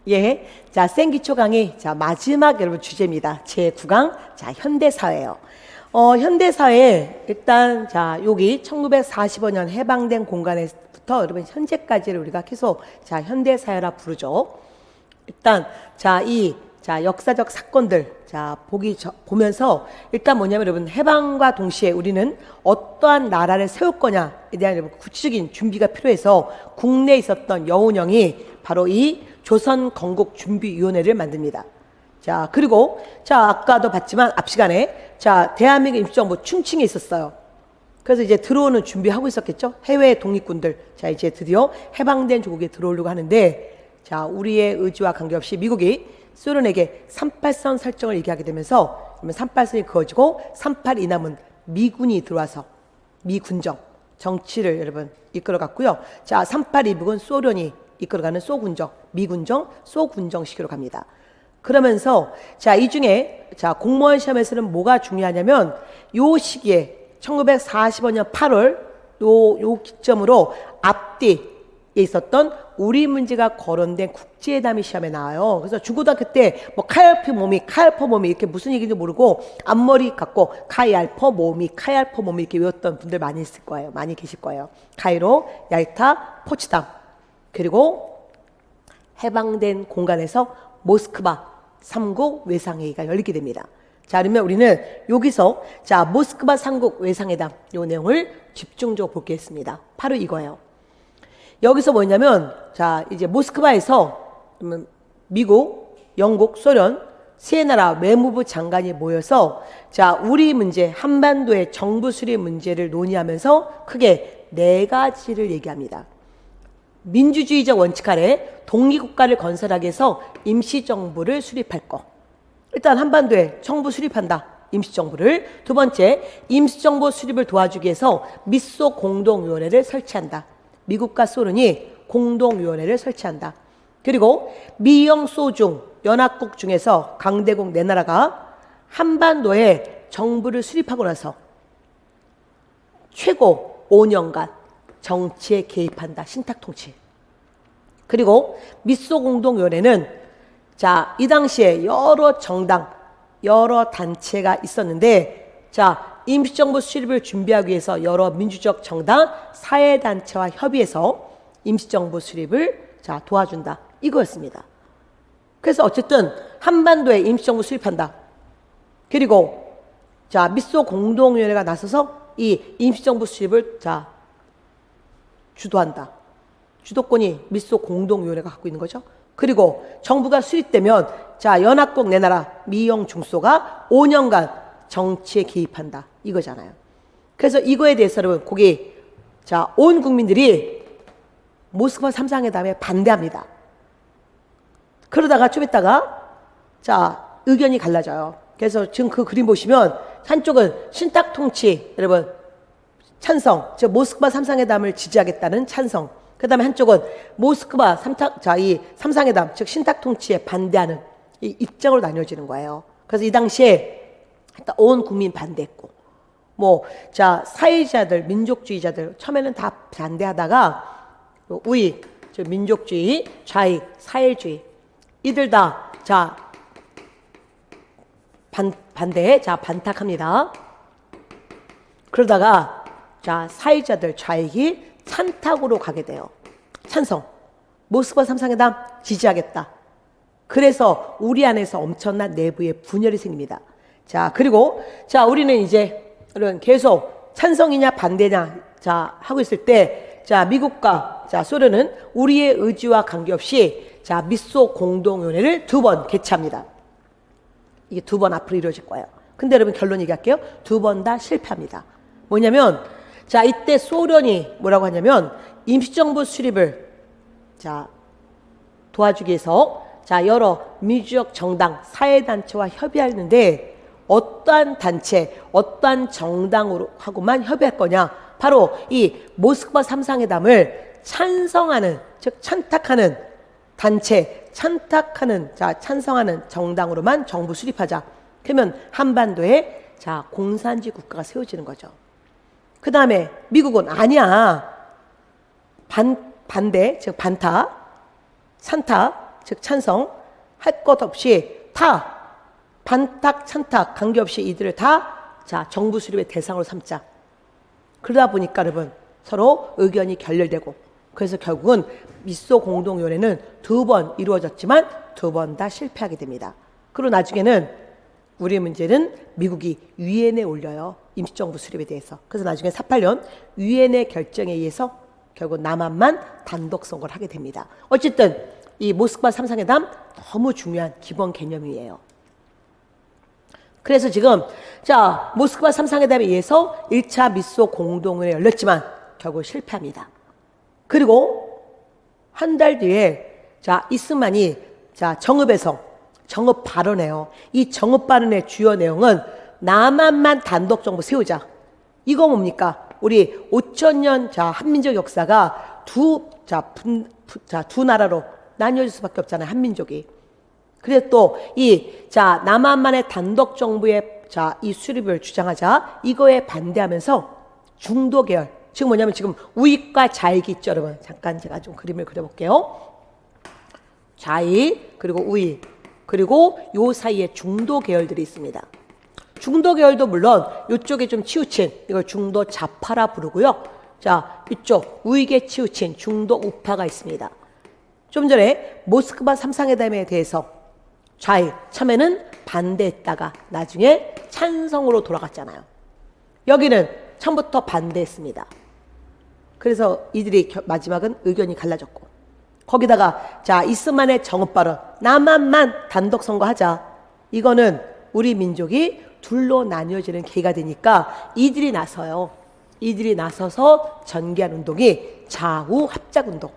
예. 자, 생기초 강의. 자, 마지막 여러분 주제입니다. 제 9강. 자, 현대사회예요. 현대사회 일단 자, 여기 1945년 해방된 공간에부터 여러분 현재까지를 우리가 계속 자, 현대사회라 부르죠. 일단 자, 자, 역사적 사건들 자, 보면서 일단 뭐냐면 여러분 해방과 동시에 우리는 어떠한 나라를 세울 거냐에 대한 여러분 구체적인 준비가 필요해서 국내에 있었던 여운형이 바로 이 조선건국준비위원회를 만듭니다. 자, 그리고 자, 아까도 봤지만 앞 시간에 자, 대한민국 임시정부 충칭에 있었어요. 그래서 이제 들어오는 준비하고 있었겠죠. 해외 독립군들 자, 이제 드디어 해방된 조국에 들어오려고 하는데 자, 우리의 의지와 관계없이 미국이 소련에게 38선 설정을 얘기하게 되면서 그러면 38선이 그어지고 38 이남은 미군이 들어와서 미군정 정치를 여러분 이끌어갔고요. 자, 38 이북은 소련이 이끌어가는 소군정, 미군정, 소군정식으로 갑니다. 그러면서 자, 이 중에 자, 공무원 시험에서는 뭐가 중요하냐면 요 시기에 1945년 8월 요 기점으로 앞뒤에 있었던 우리 문제가 거론된 국제회담이 시험에 나와요. 그래서 중고등학교 때 뭐 카얄퍼 모미 이렇게 무슨 얘기인지 모르고 앞머리 갖고 카얄퍼 모미 이렇게 외웠던 분들 많이 있을 거예요. 많이 계실 거예요. 카이로, 얄타, 포츠담 그리고 해방된 공간에서 모스크바 3국 외상회의가 열리게 됩니다. 자, 그러면 우리는 여기서 자, 모스크바 3국 외상회담 요 내용을 집중적으로 보겠습니다. 바로 이거예요. 여기서 뭐냐면 자, 이제 모스크바에서 미국, 영국, 소련 세 나라 외무부 장관이 모여서 자, 우리 문제 한반도의 정부 수립 문제를 논의하면서 크게 네 가지를 얘기합니다. 민주주의적 원칙 아래 독립국가를 건설하기 위해서 임시정부를 수립할 것. 일단 한반도에 정부 수립한다. 임시정부를. 두 번째, 임시정부 수립을 도와주기 위해서 미소 공동위원회를 설치한다. 미국과 소련이 공동위원회를 설치한다. 그리고 미영 소중 연합국 중에서 강대국 네 나라가 한반도에 정부를 수립하고 나서 최고 5년간 정치에 개입한다. 신탁통치. 그리고 미소 공동위원회는 자, 이 당시에 여러 정당, 여러 단체가 있었는데 자, 임시정부 수립을 준비하기 위해서 여러 민주적 정당, 사회단체와 협의해서 임시정부 수립을 자, 도와준다. 이거였습니다. 그래서 어쨌든 한반도에 임시정부 수립한다. 그리고 자, 미소 공동위원회가 나서서 이 임시정부 수립을 자, 주도한다. 주도권이 미소 공동위원회가 갖고 있는 거죠. 그리고 정부가 수립되면 자, 연합국 네 나라 미영 중소가 5년간 정치에 개입한다. 이거잖아요. 그래서 이거에 대해서 여러분 거기 자, 온 국민들이 모스크바 3상회담에 반대합니다. 그러다가 좀 있다가 자, 의견이 갈라져요. 그래서 지금 그 그림 보시면 한쪽은 신탁통치 여러분 찬성, 즉 모스크바 3상회담을 지지하겠다는 찬성. 그 다음에 한쪽은 모스크바 이 3상회담, 즉 신탁통치에 반대하는 이 입장으로 나뉘어지는 거예요. 그래서 이 당시에 온 국민 반대했고, 자, 사회자들, 민족주의자들, 처음에는 다 반대하다가, 우익, 즉 민족주의, 좌익, 사회주의, 이들 다, 자, 반대에, 자, 반탁합니다. 그러다가, 자, 사회자들, 좌익이 찬탁으로 가게 돼요. 찬성. 모스크바 3상회담 지지하겠다. 그래서 우리 안에서 엄청난 내부의 분열이 생깁니다. 자, 그리고 자, 우리는 이제 계속 찬성이냐 반대냐 자, 하고 있을 때 자, 미국과 자, 소련은 우리의 의지와 관계없이 자, 미소 공동위원회를 2번 개최합니다. 이게 2번 앞으로 이루어질 거예요. 근데 여러분 결론 얘기할게요. 2번 다 실패합니다. 뭐냐면 자, 이때 소련이 뭐라고 하냐면 임시정부 수립을 자, 도와주기 위해서 자, 여러 민주적 정당, 사회단체와 협의하는데 어떠한 단체, 어떠한 정당으로 하고만 협의할 거냐? 바로 이 모스크바 3상회담을 찬성하는, 즉 찬탁하는 단체, 찬성하는 정당으로만 정부 수립하자. 그러면 한반도에 자, 공산주의 국가가 세워지는 거죠. 그 다음에 미국은 아니야. 반대, 즉 반타, 산타, 즉 찬성, 할 것 없이 다 반탁, 찬탁 관계없이 이들을 다 정부 수립의 대상으로 삼자. 그러다 보니까 여러분 서로 의견이 결렬되고 그래서 결국은 미소 공동위원회는 2번 이루어졌지만 2번 다 실패하게 됩니다. 그리고 나중에는 우리 문제는 미국이 유엔에 올려요. 임시정부 수립에 대해서. 그래서 나중에 48년 유엔의 결정에 의해서 결국 남한만 단독 선거를 하게 됩니다. 어쨌든 이 모스크바 3상회담 너무 중요한 기본 개념이에요. 그래서 지금 모스크바 3상회담에 의해서 1차 미소 공동회에 열렸지만 결국 실패합니다. 그리고 한 달 뒤에 이스만이 정읍에서 정읍 발언해요. 이 정읍 발언의 주요 내용은 남한만 단독 정부 세우자. 이거 뭡니까? 우리 5천년 한민족 역사가 두 나라로 나뉘어질 수밖에 없잖아요. 한민족이. 그래서 또 남한만의 단독 정부의 이 수립을 주장하자 이거에 반대하면서 중도 계열, 지금 뭐냐면 지금 우익과 좌익이 있죠, 여러분. 잠깐 제가 좀 그림을 그려볼게요. 좌익 그리고 우익 그리고 요 사이에 중도 계열들이 있습니다. 중도 계열도 물론 이쪽에 좀 치우친 이걸 중도 좌파라 부르고요. 이쪽 우익에 치우친 중도 우파가 있습니다. 좀 전에 모스크바 3상회담에 대해서 좌익 처음에는 반대했다가 나중에 찬성으로 돌아갔잖아요. 여기는 처음부터 반대했습니다. 그래서 이들이 마지막은 의견이 갈라졌고 거기다가 이스만의 정읍 발언 남한만 단독 선거하자. 이거는 우리 민족이 둘로 나뉘어지는 계기가 되니까 이들이 나서요. 이들이 나서서 전개한 운동이 좌우 합작운동.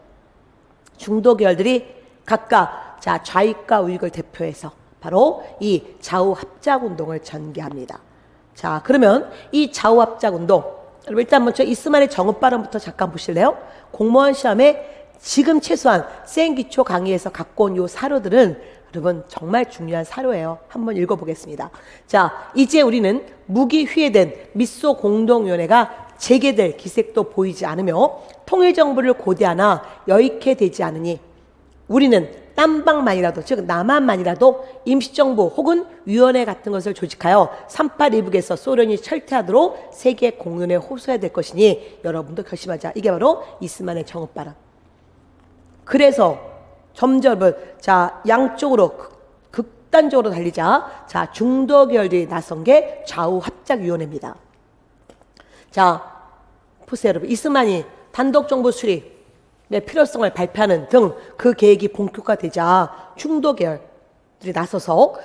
중도 계열들이 각각 좌익과 우익을 대표해서 바로 이 좌우 합작운동을 전개합니다. 그러면 이 좌우 합작운동, 여러분 일단 먼저 이스만의 정읍 발언부터 잠깐 보실래요? 공무원 시험에 지금 최소한 센 기초 강의에서 갖고 온 요 사료들은 여러분 정말 중요한 사료예요. 한번 읽어보겠습니다. 이제 우리는 무기 휴회된 미소 공동위원회가 재개될 기색도 보이지 않으며 통일정부를 고대하나 여의케 되지 않으니 우리는 딴방만이라도 즉 남한만이라도 임시정부 혹은 위원회 같은 것을 조직하여 38 이북에서 소련이 철퇴하도록 세계 공론에 호소해야 될 것이니 여러분도 결심하자. 이게 바로 이스만의 정읍 발언. 그래서 점점 양쪽으로 극단적으로 달리자 중도 계열들이 나선 게 좌우 합작위원회입니다. 보세요 여러분. 이스만이 단독 정부 수립의 필요성을 발표하는 등 그 계획이 본격화되자 중도 계열들이 나서서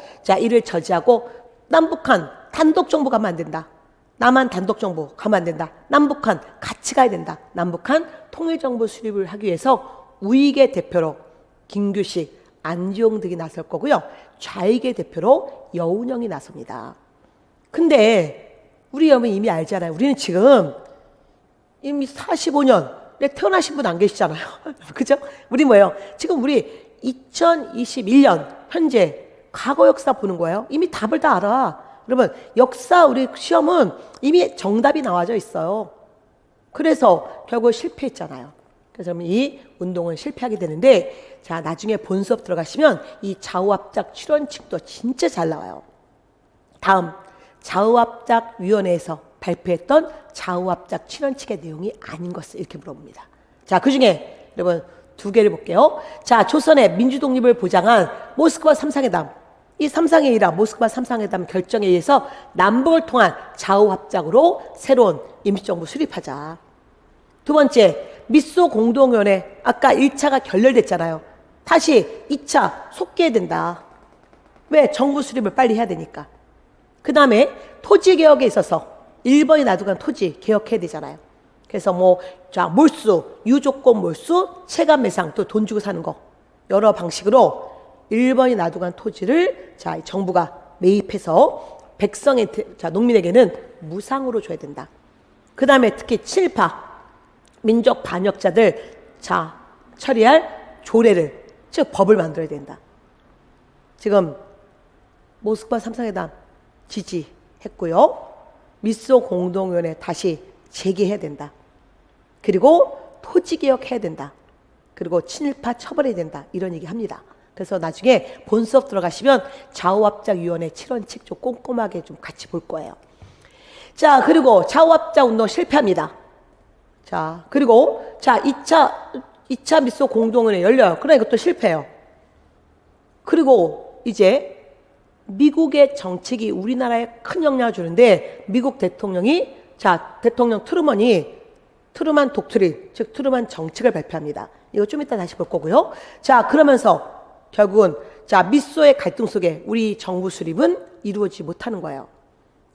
이를 저지하고 남북한 단독 정부 가면 안 된다. 남한 단독 정부 가면 안 된다. 남북한 같이 가야 된다. 남북한 통일 정부 수립을 하기 위해서 우익의 대표로 김규식, 안지용 등이 나설 거고요. 좌익의 대표로 여운형이 나섭니다. 근데 우리 여러분 이미 알잖아요. 우리는 지금 이미 45년에 태어나신 분 안 계시잖아요. 그죠? 우리 뭐예요? 지금 우리 2021년 현재 과거 역사 보는 거예요. 이미 답을 다 알아. 여러분 역사 우리 시험은 이미 정답이 나와져 있어요. 그래서 결국 실패했잖아요. 그래서 이 운동은 실패하게 되는데 나중에 본 수업 들어가시면 이 좌우합작 출원칙도 진짜 잘 나와요. 다음 좌우합작위원회에서 발표했던 좌우합작 출원칙의 내용이 아닌 것을 이렇게 물어봅니다. 그 중에 여러분 2개를 볼게요. 조선의 민주독립을 보장한 모스크바 3상회담. 이 3상회의라 모스크바 3상회담 결정에 의해서 남북을 통한 좌우합작으로 새로운 임시정부 수립하자. 두 번째, 미소 공동위원회. 아까 1차가 결렬됐잖아요. 다시 2차 속개해야 된다. 왜? 정부 수립을 빨리 해야 되니까. 그 다음에 토지개혁에 있어서 일본이 놔두간 토지 개혁해야 되잖아요. 그래서 몰수, 유조건 몰수, 체감 매상, 또 돈 주고 사는 거. 여러 방식으로 일본이 놔두간 토지를 정부가 매입해서 농민에게는 무상으로 줘야 된다. 그 다음에 특히 친일파, 민족 반역자들 처리할 조례를, 즉 법을 만들어야 된다. 지금 모스크바 3상회담 지지했고요. 미소 공동위원회 다시 재개해야 된다. 그리고 토지개혁해야 된다. 그리고 친일파 처벌해야 된다. 이런 얘기 합니다. 그래서 나중에 본 수업 들어가시면 좌우합작위원회 7원칙 좀 꼼꼼하게 좀 같이 볼 거예요. 자, 그리고 좌우합작 운동 실패합니다. 자, 그리고 자, 2차 미소 공동은행 열려요. 그러나 이것도 실패해요. 그리고 이제 미국의 정책이 우리나라에 큰 영향을 주는데 미국 대통령이 자, 대통령 트루먼이 트루만 독트린, 즉 트루만 정책을 발표합니다. 이거 좀 이따 다시 볼 거고요. 자, 그러면서 결국은 자, 미소의 갈등 속에 우리 정부 수립은 이루어지지 못하는 거예요.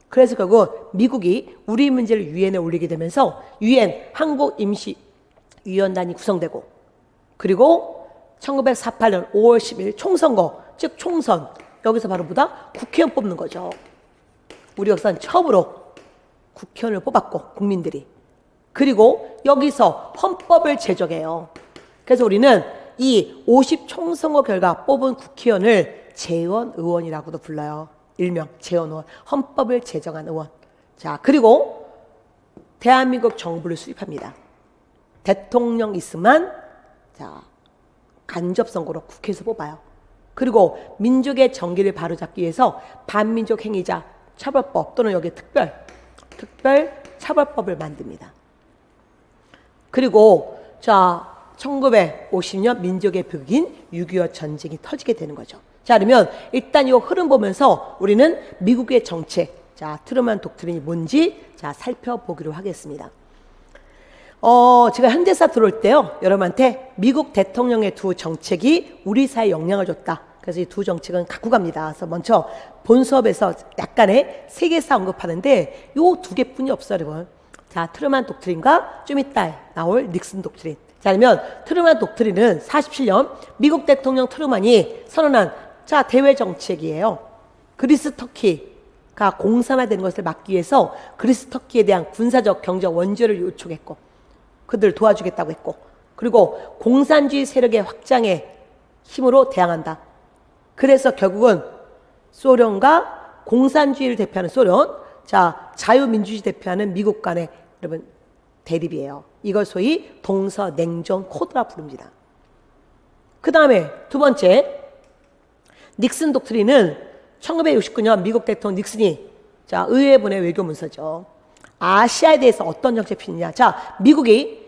그래서 결국 미국이 우리 문제를 유엔에 올리게 되면서 유엔 한국임시위원단이 구성되고 그리고 1948년 5월 10일 총선거, 즉 총선, 여기서 바로 뭐다? 국회의원 뽑는 거죠. 우리 역사는 처음으로 국회의원을 뽑았고 국민들이. 그리고 여기서 헌법을 제정해요. 그래서 우리는 이 50 총선거 결과 뽑은 국회의원을 재헌의원이라고도 불러요. 일명 재헌의원, 헌법을 제정한 의원. 자, 그리고 대한민국 정부를 수립합니다. 대통령 있으면 자, 간접선거로 국회에서 뽑아요. 그리고 민족의 정기를 바로잡기 위해서 반민족 행위자 처벌법 또는 여기 특별 처벌법을 만듭니다. 그리고 자, 1950년 민족의 벽인 6.25 전쟁이 터지게 되는 거죠. 자, 그러면 일단 이 흐름 보면서 우리는 미국의 정책, 자, 트루먼 독트린이 뭔지 자, 살펴보기로 하겠습니다. 제가 현대사 들어올 때요, 여러분한테 미국 대통령의 두 정책이 우리 사회에 영향을 줬다. 그래서 이 두 정책은 갖고 갑니다. 그래서 먼저 본 수업에서 약간의 세계사 언급하는데 요 두 개뿐이 없어요, 여러분. 자, 트루먼 독트린과 좀 이따 나올 닉슨 독트린. 자, 그러면 트루먼 독트린은 47년 미국 대통령 트루먼이 선언한 자, 대외 정책이에요. 그리스 터키가 공산화되는 것을 막기 위해서 그리스 터키에 대한 군사적 경제적 원조를 요청했고 그들을 도와주겠다고 했고 그리고 공산주의 세력의 확장에 힘으로 대항한다. 그래서 결국은 소련과 공산주의를 대표하는 소련, 자, 자유민주주의 대표하는 미국 간의 여러분 대립이에요. 이걸 소위 동서냉전 코드라 부릅니다. 그 다음에 두 번째 닉슨 독트린은 1969년 미국 대통령 닉슨이 자, 의회 보낸 외교 문서죠. 아시아에 대해서 어떤 정책 폈느냐. 자, 미국이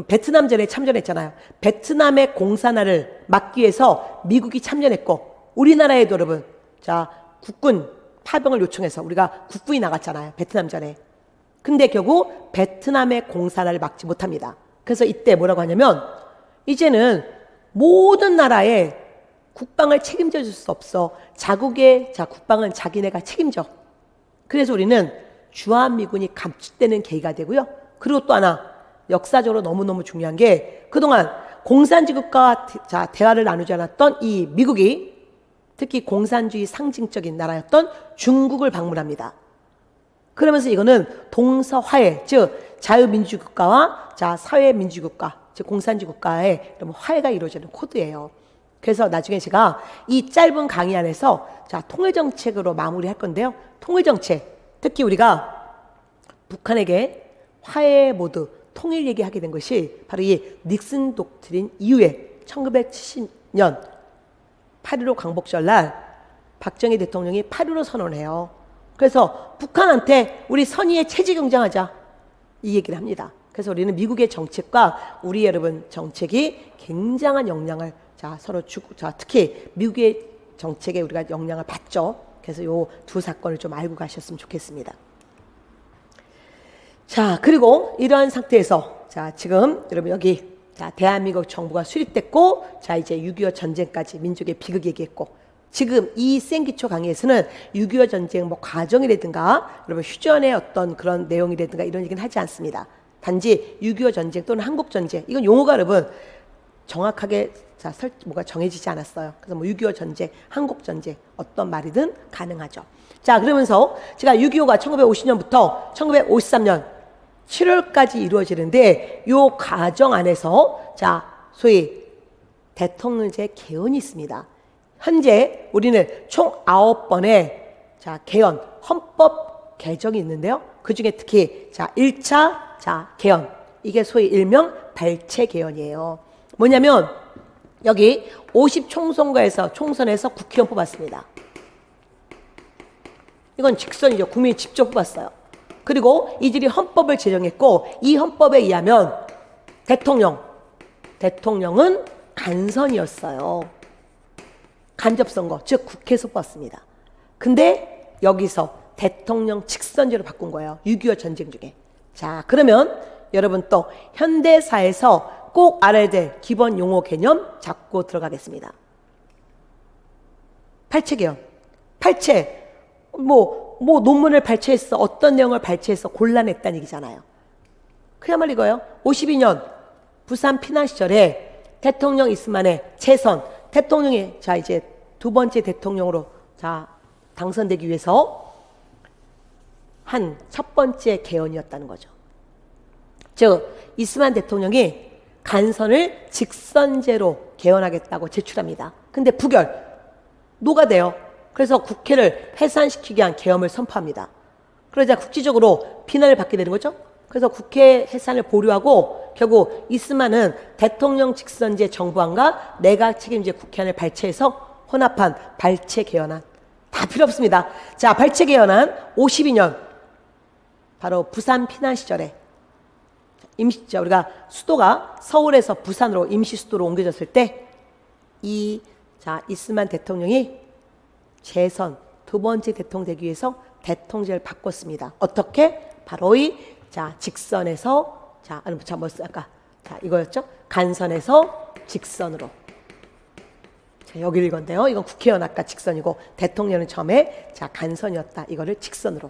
베트남전에 참전했잖아요. 베트남의 공산화를 막기 위해서 미국이 참전했고 우리나라에도 여러분 자, 국군 파병을 요청해서 우리가 국군이 나갔잖아요. 베트남전에. 근데 결국 베트남의 공산화를 막지 못합니다. 그래서 이때 뭐라고 하냐면 이제는 모든 나라의 국방을 책임져 줄 수 없어. 자국의 자, 국방은 자기네가 책임져. 그래서 우리는 주한미군이 감축되는 계기가 되고요. 그리고 또 하나 역사적으로 너무너무 중요한 게 그동안 공산주의국가와 자, 대화를 나누지 않았던 이 미국이 특히 공산주의 상징적인 나라였던 중국을 방문합니다. 그러면서 이거는 동서화해, 즉 자유민주주의 국가와 자, 사회민주주의 국가, 즉 공산주의 국가의 화해가 이루어지는 코드예요. 그래서 나중에 제가 이 짧은 강의 안에서 자, 통일정책으로 마무리할 건데요. 통일정책, 특히 우리가 북한에게 화해 모드, 통일 얘기하게 된 것이 바로 이 닉슨 독트린 이후에 1970년 8.15 광복절 날 박정희 대통령이 8.15 선언해요. 그래서 북한한테 우리 선의의 체제 경쟁하자 이 얘기를 합니다. 그래서 우리는 미국의 정책과 우리 여러분 정책이 굉장한 영향을 자, 서로 주고 자, 특히 미국의 정책에 우리가 영향을 받죠. 그래서 요 두 사건을 좀 알고 가셨으면 좋겠습니다. 자, 그리고 이러한 상태에서 자, 지금 여러분 여기 자, 대한민국 정부가 수립됐고 자, 이제 6.25 전쟁까지 민족의 비극 얘기했고 지금 이 생기초 강의에서는 6.25 전쟁 뭐 과정이라든가 여러분 휴전의 어떤 그런 내용이라든가 이런 얘기는 하지 않습니다. 단지 6.25 전쟁 또는 한국 전쟁 이건 용어가 여러분 정확하게 자, 뭐가 정해지지 않았어요. 그래서 뭐 6.25 전쟁, 한국 전쟁 어떤 말이든 가능하죠. 자, 그러면서 제가 6.25가 1950년부터 1953년 7월까지 이루어지는데 요 과정 안에서 자, 소위 대통령제 개헌이 있습니다. 현재 우리는 총 9번의 자, 개헌, 헌법 개정이 있는데요. 그 중에 특히 자, 1차 자, 개헌. 이게 소위 일명 발췌 개헌이에요. 뭐냐면 여기 총선에서 국회의원 뽑았습니다. 이건 직선이죠. 국민이 직접 뽑았어요. 그리고 이들이 헌법을 제정했고 이 헌법에 의하면 대통령은 간선이었어요. 간접선거, 즉 국회에서 뽑았습니다. 근데 여기서 대통령 직선제로 바꾼 거예요. 6.25 전쟁 중에. 자, 그러면 여러분 또 현대사에서 꼭 알아야 될 기본 용어 개념 잡고 들어가겠습니다. 발췌개헌. 발췌. 뭐 논문을 발췌했어. 어떤 내용을 발췌해서 곤란했다는 얘기잖아요. 그야말로 이거예요. 52년 부산 피난 시절에 대통령 이스만의 재선. 대통령이 자 이제 두 번째 대통령으로 자 당선되기 위해서 한 첫 번째 개헌이었다는 거죠. 즉 이스만 대통령이 간선을 직선제로 개헌하겠다고 제출합니다. 근데 부결 노가돼요. 그래서 국회를 해산시키기 위한 계엄을 선포합니다. 그러자 국지적으로 비난을 받게 되는 거죠. 그래서 국회 해산을 보류하고 결국 이스만은 대통령 직선제 정부안과 내각 책임제 국회안을 발췌해서 혼합한 발췌 개헌안. 다 필요 없습니다. 자, 발췌 개헌안 52년 바로 부산 피난 시절에 우리가 수도가 서울에서 부산으로 임시 수도로 옮겨졌을 때 이스만 대통령이 재선 두 번째 대통령 되기 위해서 대통령제를 바꿨습니다. 어떻게? 바로 직선에서 이거였죠? 간선에서 직선으로. 자, 여기 읽었는데요. 이건 국회의원 아까 직선이고 대통령은 처음에 간선이었다. 이거를 직선으로.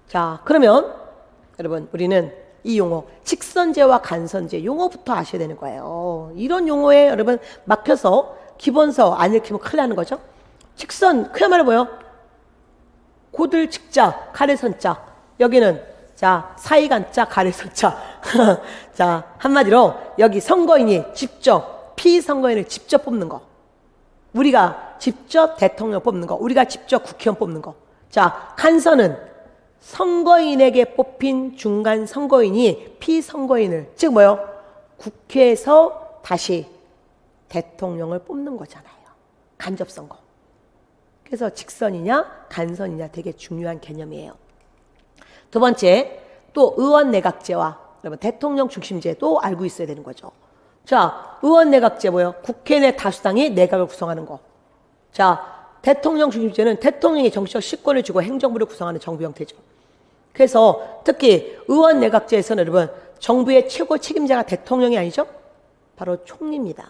자, 그러면 여러분 우리는 이 용어 직선제와 간선제 용어부터 아셔야 되는 거예요. 이런 용어에 여러분 막혀서 기본서 안 읽히면 큰일 나는 거죠. 직선 그야말로 뭐예요? 고들 직자 가래선자. 여기는 사이간자 가래선자. 자, 한마디로 여기 선거인이 직접 피선거인을 직접 뽑는 거. 우리가 직접 대통령 뽑는 거. 우리가 직접 국회의원 뽑는 거. 자, 간선은 선거인에게 뽑힌 중간 선거인이 피선거인을 즉 뭐예요? 국회에서 다시 대통령을 뽑는 거잖아요. 간접선거. 그래서 직선이냐 간선이냐 되게 중요한 개념이에요. 두 번째, 또 의원내각제와 여러분 대통령 중심제도 알고 있어야 되는 거죠. 자, 의원내각제 뭐예요? 국회 내 다수당이 내각을 구성하는 거. 자, 대통령 중심제는 대통령이 정치적 실권을 주고 행정부를 구성하는 정부 형태죠. 그래서 특히 의원내각제에서는 여러분 정부의 최고 책임자가 대통령이 아니죠? 바로 총리입니다.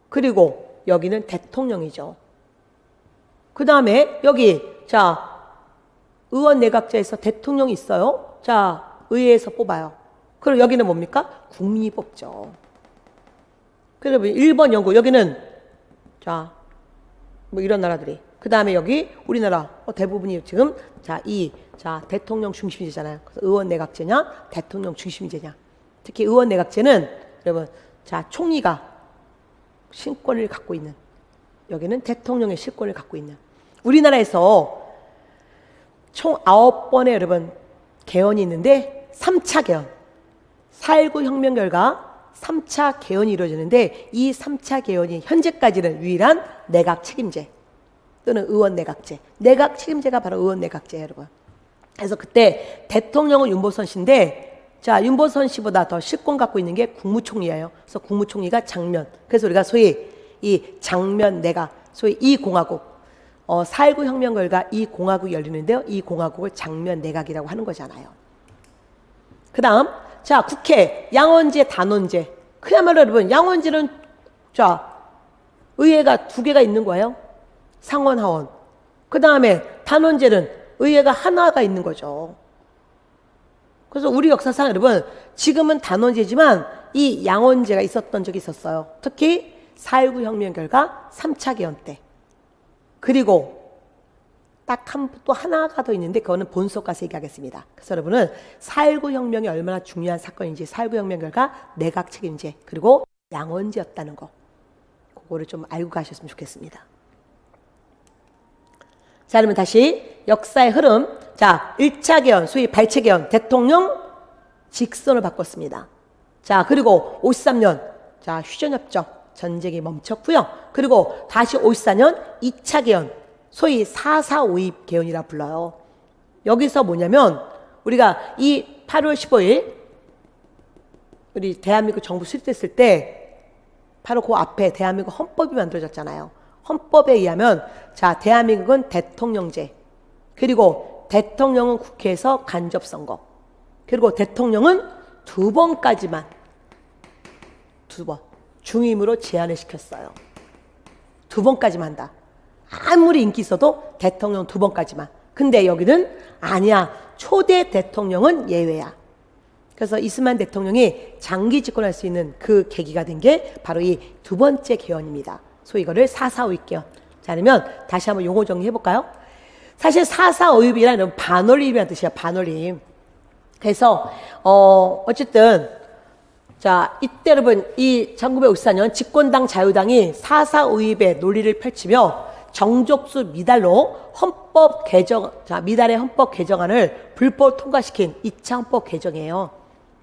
그리고 여기는 대통령이죠. 그 다음에 여기 의원내각제에서 대통령이 있어요. 자, 의회에서 뽑아요. 그리고 여기는 뭡니까? 국민이 뽑죠. 그리고 일본, 영국 여기는 이런 나라들이. 그 다음에 여기 우리나라 대부분이 지금 대통령 중심제잖아요. 그래서 의원내각제냐 대통령 중심제냐. 특히 의원내각제는 여러분 총리가 실권을 갖고 있는, 여기는 대통령의 실권을 갖고 있는. 우리나라에서 총 9번의 여러분 개헌이 있는데 3차 개헌, 4.19 혁명 결과 3차 개헌이 이루어지는데 이 3차 개헌이 현재까지는 유일한 내각 책임제 또는 의원내각제. 내각 책임제가 바로 의원내각제예요, 여러분. 그래서 그때 대통령은 윤보선 씨인데 윤보선 씨보다 더 실권 갖고 있는 게 국무총리예요. 그래서 국무총리가 장면. 그래서 우리가 소위 이 장면 내각, 소위 이 공화국, 4.19 혁명 결과 이 공화국이 열리는데요. 이 공화국을 장면 내각이라고 하는 거잖아요. 그 다음, 국회, 양원제, 단원제. 그야말로 여러분, 양원제는, 의회가 2개가 있는 거예요. 상원, 하원. 그 다음에 단원제는 의회가 하나가 있는 거죠. 그래서 우리 역사상 여러분, 지금은 단원제지만 이 양원제가 있었던 적이 있었어요. 특히 4.19 혁명 결과 3차 개헌 때. 그리고 또 하나가 더 있는데 그거는 본속 가서 얘기하겠습니다. 그래서 여러분은 4.19 혁명이 얼마나 중요한 사건인지, 4.19 혁명 결과 내각 책임제 그리고 양원제였다는 거, 그거를 좀 알고 가셨으면 좋겠습니다. 자, 그러면 다시 역사의 흐름. 1차 개헌, 소위 발췌 개헌, 대통령 직선을 바꿨습니다. 그리고 53년 휴전협정 전쟁이 멈췄고요. 그리고 다시 54년 2차 개헌, 소위 4.4.5.2 개헌이라 불러요. 여기서 뭐냐면 우리가 이 8월 15일 우리 대한민국 정부 수립됐을 때 바로 그 앞에 대한민국 헌법이 만들어졌잖아요. 헌법에 의하면 자, 대한민국은 대통령제, 그리고 대통령은 국회에서 간접선거, 그리고 대통령은 2번까지만, 2번 중임으로 제한을 시켰어요. 2번까지만 한다. 아무리 인기 있어도 대통령 2번까지만. 근데 여기는 아니야. 초대 대통령은 예외야. 그래서 이스만 대통령이 장기 집권할 수 있는 그 계기가 된 게 바로 이 2번째 개헌입니다. 소위 이거를 4.4.5.2 개헌. 자, 그러면 다시 한번 용어 정리해볼까요? 사실 4.4.5.2라는 반올림이라는 뜻이야. 반올림. 그래서 어쨌든 자, 이때 여러분 이 1954년 집권당 자유당이 4.4.5.2의 논리를 펼치며 정족수 미달로 헌법 개정, 자, 미달의 헌법 개정안을 불법 통과시킨 2차 헌법 개정이에요.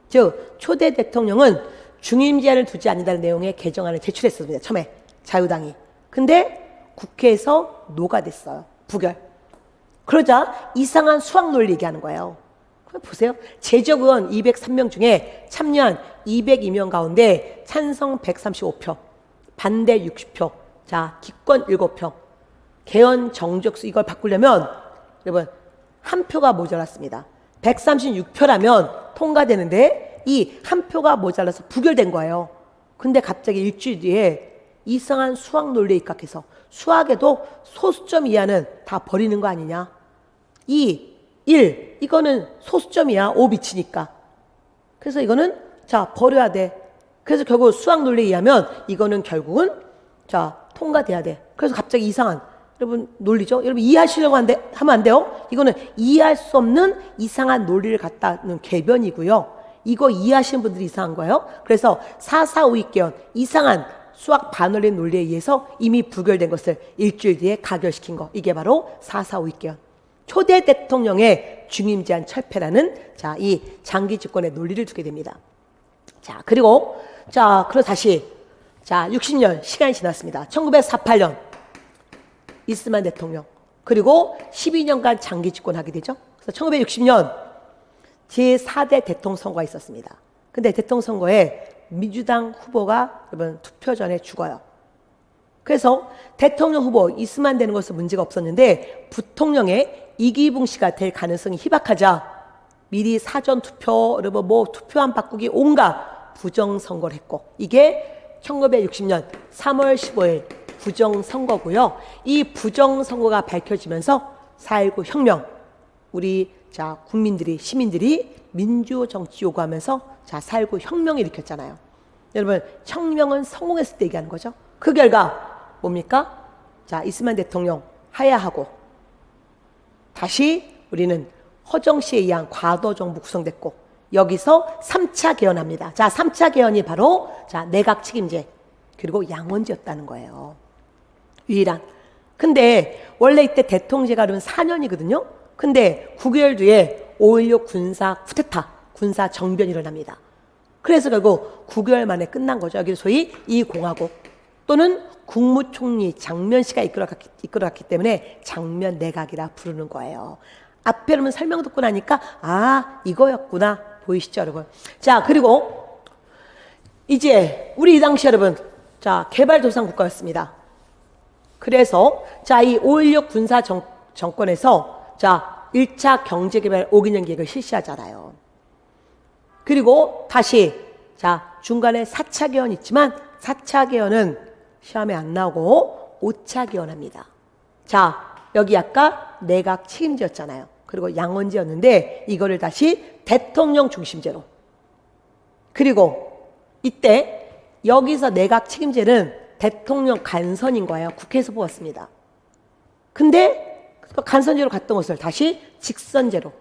즉 초대 대통령은 중임 제한을 두지 않는다는 내용의 개정안을 제출했습니다. 처음에 자유당이. 근데 국회에서 노가됐어요. 부결. 그러자 이상한 수학 논리 얘기하는 거예요. 그럼 보세요. 제적 의원 203명 중에 참여한 202명 가운데 찬성 135표, 반대 60표, 자, 기권 7표, 개헌 정족수 이걸 바꾸려면 여러분 한 표가 모자랐습니다. 136표라면 통과되는데 이 한 표가 모자라서 부결된 거예요. 근데 갑자기 일주일 뒤에 이상한 수학 논리에 입각해서 수학에도 소수점 이하는 다 버리는 거 아니냐. 2, 1 이거는 소수점이야. 5 미치니까. 그래서 이거는 자 버려야 돼. 그래서 결국 수학 논리에 의하면 이거는 결국은 자 통과돼야 돼. 그래서 갑자기 이상한 여러분 논리죠. 여러분 이해하시려고 하면 안 돼요. 이거는 이해할 수 없는 이상한 논리를 갖다는 궤변이고요. 이거 이해하시는 분들이 이상한 거예요. 그래서 4.4.5.2 개헌 이상한 수학 반올림 논리에 의해서 이미 부결된 것을 일주일 뒤에 가결시킨 거. 이게 바로 4.4.5.2 개헌. 초대 대통령의 중임 제한 철폐라는 자, 이 장기 집권의 논리를 두게 됩니다. 자, 그리고 다시 자, 60년 시간이 지났습니다. 1948년 이스만 대통령. 그리고 12년간 장기 집권하게 되죠. 그래서 1960년 제4대 대통령 선거가 있었습니다. 근데 대통령 선거에 민주당 후보가 여러분 투표 전에 죽어요. 그래서 대통령 후보 이스만 되는 것은 문제가 없었는데 부통령의 이기붕 씨가 될 가능성이 희박하자 미리 사전 투표, 여러분 뭐 투표함 바꾸기 온갖 부정 선거를 했고 이게 1960년 3월 15일 부정선거고요. 이 부정선거가 밝혀지면서 4.19 혁명, 우리 자 국민들이 시민들이 민주정치 요구하면서 자 4.19 혁명을 일으켰잖아요. 여러분 혁명은 성공했을 때 얘기하는 거죠. 그 결과 뭡니까? 자 이스만 대통령 하야하고 다시 우리는 허정 씨에 의한 과도정부 구성됐고 여기서 3차 개헌합니다. 자 3차 개헌이 바로 자 내각 책임제 그리고 양원제였다는 거예요. 유일한. 근데 원래 이때 대통령제가 그러면 4년이거든요. 근데 9개월 뒤에 5.16 군사 쿠데타, 군사 정변이 일어납니다. 그래서 결국 9개월 만에 끝난 거죠. 여기 소위 이 공화국 또는 국무총리 장면씨가 이끌어갔기 때문에 장면 내각이라 부르는 거예요. 앞에 그러면 설명 듣고 나니까 아 이거였구나 보이시죠 여러분. 자 그리고 이제 우리 이 당시 여러분 자 개발도상국가였습니다. 그래서 자 이 5.16 군사 정권에서 자 1차 경제개발 5개년 계획을 실시하잖아요. 그리고 다시 자 중간에 4차 개헌이 있지만 4차 개헌은 시험에 안 나오고 5차 개헌합니다. 자 여기 아까 내각 책임제였잖아요. 그리고 양원제였는데 이거를 다시 대통령 중심제로. 그리고 이때 여기서 내각 책임제는 대통령 간선인 거예요. 국회에서 뽑았습니다. 근데 간선제로 갔던 것을 다시 직선제로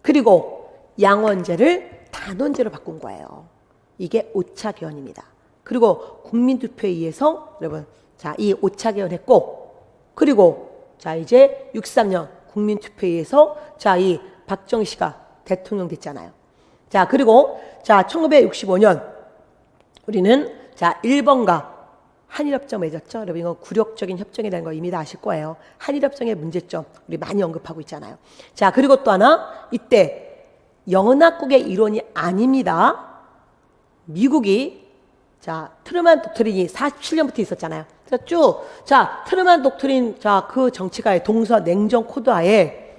그리고 양원제를 단원제로 바꾼 거예요. 이게 5차 개헌입니다. 그리고 국민투표에 의해서 여러분 자 이 5차 개헌했고 그리고 자 이제 63년 국민투표에 의해서 자 이 박정희 씨가 대통령 됐잖아요. 자 그리고 자 1965년 우리는 자 일본과 한일협정 맺었죠? 여러분 이건 굴욕적인 협정이라는 거 이미 다 아실 거예요. 한일협정의 문제점 우리 많이 언급하고 있잖아요. 자, 그리고 또 하나 이때 연합국의 일원이 아닙니다. 미국이 자 트루만 독트린이 47년부터 있었잖아요. 자, 쭉 자 트루만 독트린 자 그 정치가의 동서 냉전 코드 하에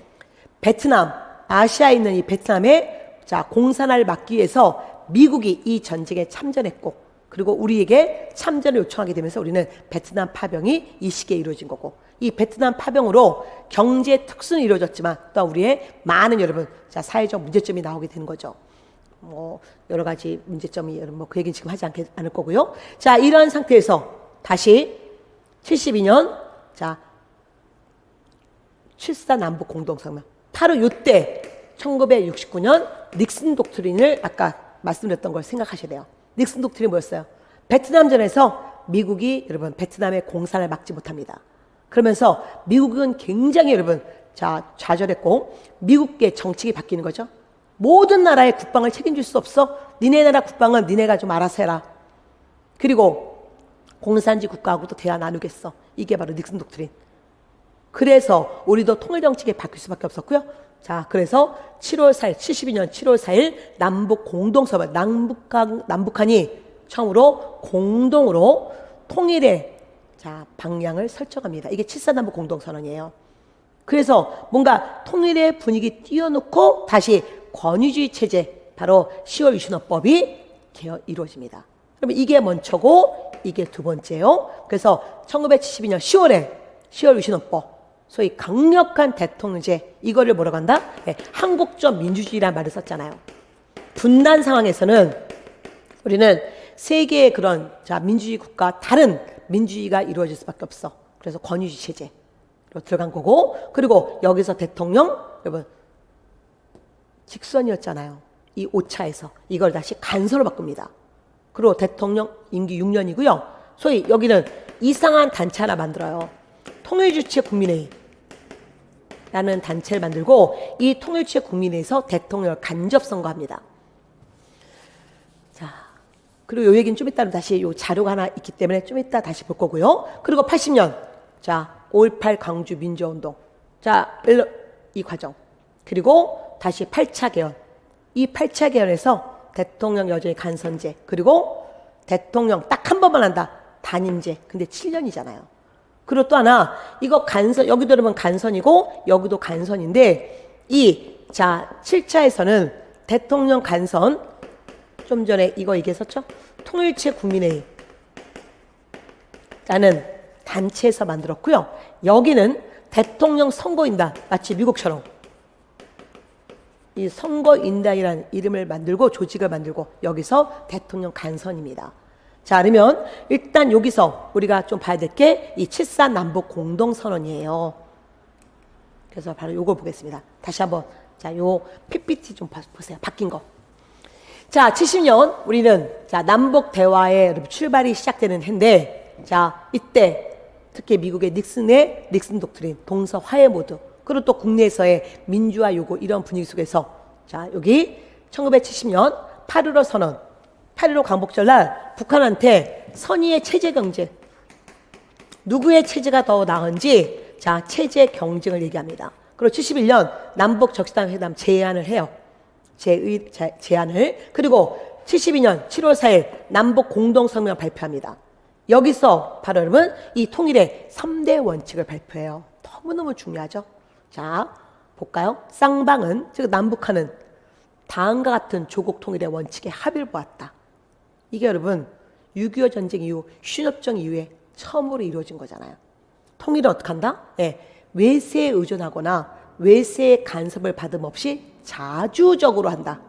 베트남 아시아에 있는 이 베트남의 자 공산화를 막기 위해서 미국이 이 전쟁에 참전했고 그리고 우리에게 참전을 요청하게 되면서 우리는 베트남 파병이 이 시기에 이루어진 거고 이 베트남 파병으로 경제 특수는 이루어졌지만 또 우리의 많은 여러분 자 사회적 문제점이 나오게 되는 거죠. 뭐 여러 가지 문제점이 여러분 뭐 그 얘기는 지금 하지 않을 거고요. 자 이러한 상태에서 다시 72년 자 7.4 남북 공동성명 바로 이때 1969년 닉슨 독트린을 아까 말씀드렸던 걸 생각하셔야 돼요. 닉슨 독트린이 뭐였어요? 베트남전에서 미국이 여러분 베트남의 공산을 막지 못합니다. 그러면서 미국은 굉장히 여러분 자 좌절했고 미국의 정책이 바뀌는 거죠. 모든 나라의 국방을 책임질 수 없어. 니네 나라 국방은 니네가 좀 알아서 해라. 그리고 공산지 국가하고도 대화 나누겠어. 이게 바로 닉슨 독트린. 그래서 우리도 통일 정책이 바뀔 수밖에 없었고요. 자, 그래서 7월 4일, 72년 7월 4일 남북 공동성명, 남북한이 처음으로 공동으로 통일의 자 방향을 설정합니다. 이게 7.4 남북 공동선언이에요. 그래서 뭔가 통일의 분위기 띄워놓고 다시 권위주의 체제, 바로 10월 유신헌법이 이루어집니다. 그러면 이게 먼저고 이게 두 번째요. 그래서 1972년 10월에 10월 유신헌법, 소위 강력한 대통령제, 이거를 뭐라고 한다? 네, 한국적 민주주의라는 말을 썼잖아요. 분단 상황에서는 우리는 세계의 그런 자 민주주의 국가 다른 민주주의가 이루어질 수밖에 없어. 그래서 권위주의 체제로 들어간 거고, 그리고 여기서 대통령 여러분 직선이었잖아요. 이 5차에서 이걸 다시 간선으로 바꿉니다. 그리고 대통령 임기 6년이고요. 소위 여기는 이상한 단체 하나 만들어요. 통일주체 국민회의 라는 단체를 만들고 이 통일주체 국민회의에서 대통령을 간접 선거합니다. 자, 그리고 요 얘기는 좀 이따로 다시 요 자료가 하나 있기 때문에 좀 이따 다시 볼 거고요. 그리고 80년 자 5.18 광주 민주화운동 자 이 과정, 그리고 다시 8차 개헌, 이 8차 개헌에서 대통령 여전히 간선제, 그리고 대통령 딱 한 번만 한다 단임제. 근데 7년이잖아요. 그리고 또 하나 이거 간선, 여기도 여러분 간선이고 여기도 간선인데 이 자 7차에서는 대통령 간선, 좀 전에 이거 얘기했었죠? 통일체 국민회의 라는 단체에서 만들었고요. 여기는 대통령 선거인단, 마치 미국처럼 이 선거인단이라는 이름을 만들고 조직을 만들고 여기서 대통령 간선입니다. 자, 그러면 일단 여기서 우리가 좀 봐야 될 게 이 7.4 남북 공동선언이에요. 그래서 바로 요걸 보겠습니다. 다시 한번 자, 요 PPT 좀 보세요. 바뀐 거. 자, 70년 우리는 자 남북 대화의 출발이 시작되는 해인데, 자 이때 특히 미국의 닉슨 독트린, 동서 화해 모드, 그리고 또 국내에서의 민주화 요구, 이런 분위기 속에서 자 여기 1970년 8.15 선언, 8.15 광복절 날 북한한테 선의의 체제 경쟁, 누구의 체제가 더 나은지 자 체제 경쟁을 얘기합니다. 그리고 71년 남북 적시당 제안을 해요. 제안을. 그리고 72년 7월 4일 남북 공동성명 발표합니다. 여기서 바로 여러분 이 통일의 3대 원칙을 발표해요. 너무너무 중요하죠. 자 볼까요? 쌍방은, 즉 남북한은 다음과 같은 조국 통일의 원칙에 합의를 보았다. 이게 여러분 6.25 전쟁 이후 휴전협정 이후에 처음으로 이루어진 거잖아요. 통일은 어떻게 한다? 네, 외세에 의존하거나 외세의 간섭을 받음 없이 자주적으로 한다.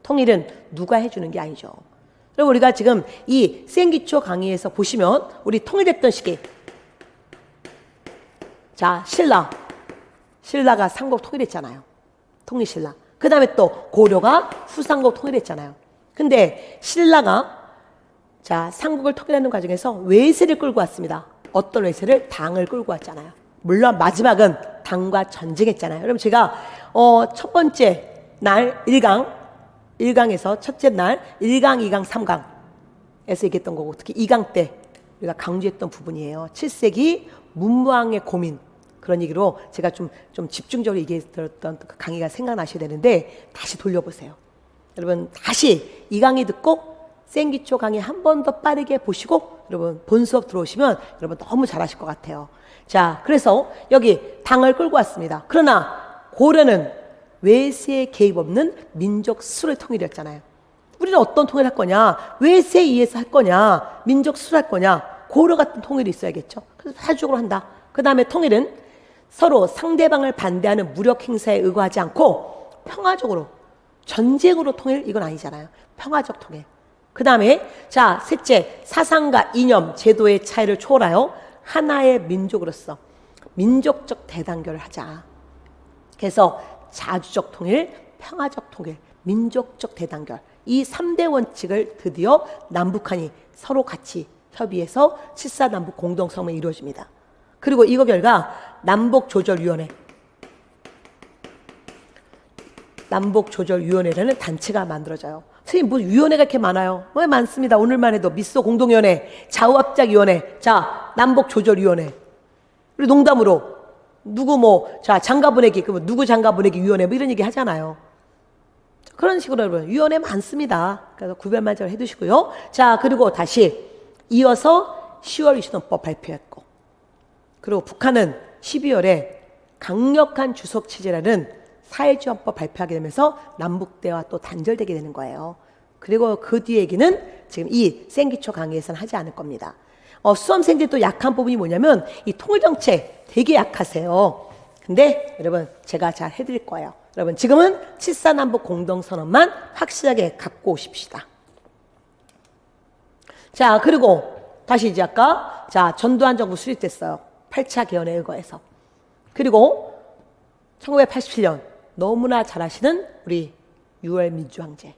통일은 누가 해주는 게 아니죠. 그리고 우리가 지금 이 센기초 강의에서 보시면 우리 통일했던 시기, 자 신라가 삼국 통일했잖아요. 통일신라. 그 다음에 또 고려가 후삼국 통일했잖아요. 근데 신라가 자 삼국을 통일하는 과정에서 외세를 끌고 왔습니다. 어떤 외세를? 당을 끌고 왔잖아요. 물론 마지막은 당과 전쟁했잖아요. 여러분 제가 첫 번째 날 1강에서 첫째 날 1강, 2강, 3강에서 얘기했던 거고, 특히 2강 때 우리가 강조했던 부분이에요. 7세기 문무왕의 고민. 그런 얘기로 제가 좀 집중적으로 얘기했던 그 강의가 생각나셔야 되는데 다시 돌려보세요. 여러분 다시 이 강의 듣고 생기초 강의 한 번 더 빠르게 보시고 여러분 본 수업 들어오시면 여러분 너무 잘하실 것 같아요. 자, 그래서 여기 당을 끌고 왔습니다. 그러나 고려는 외세의 개입 없는 민족 수를 통일이었잖아요. 우리는 어떤 통일을 할 거냐? 외세에 의해서 할 거냐? 민족 수를 할 거냐? 고려 같은 통일이 있어야겠죠. 그래서 사주적으로 한다. 그 다음에 통일은 서로 상대방을 반대하는 무력 행사에 의거하지 않고 평화적으로, 전쟁으로 통일 이건 아니잖아요. 평화적 통일. 그 다음에 자, 셋째, 사상과 이념, 제도의 차이를 초월하여 하나의 민족으로서 민족적 대단결을 하자. 그래서 자주적 통일, 평화적 통일, 민족적 대단결, 이 3대 원칙을 드디어 남북한이 서로 같이 협의해서 7.4 남북 공동성명이 이루어집니다. 그리고 이거 결과 남북조절위원회라는 단체가 만들어져요. 선생님, 뭐 위원회가 이렇게 많아요? 뭐 많습니다. 오늘만 해도 미소 공동위원회, 좌우합작위원회, 자, 남북조절위원회. 그리고 농담으로 누구 장가 보내기, 누구 장가 보내기 위원회 뭐 이런 얘기 하잖아요. 그런 식으로 여러분 위원회 많습니다. 그래서 구별만 잘 해두시고요. 자, 그리고 다시 이어서 10월 유신헌법 발표했고, 그리고 북한은 12월에 강력한 주석 체제라는 사회주의헌법 발표하게 되면서 남북대화 또 단절되게 되는 거예요. 그리고 그 뒤 얘기는 지금 이 생기초 강의에서는 하지 않을 겁니다. 수험생들이 또 약한 부분이 뭐냐면 이 통일정책 되게 약하세요. 근데 여러분 제가 잘 해드릴 거예요. 여러분 지금은 7.4 남북 공동선언만 확실하게 갖고 오십시다. 자, 그리고 다시 이제 아까 자, 전두환 정부 수립됐어요. 8차 개헌에 의거해서. 그리고 1987년 너무나 잘 아시는 우리 6월 민주항쟁.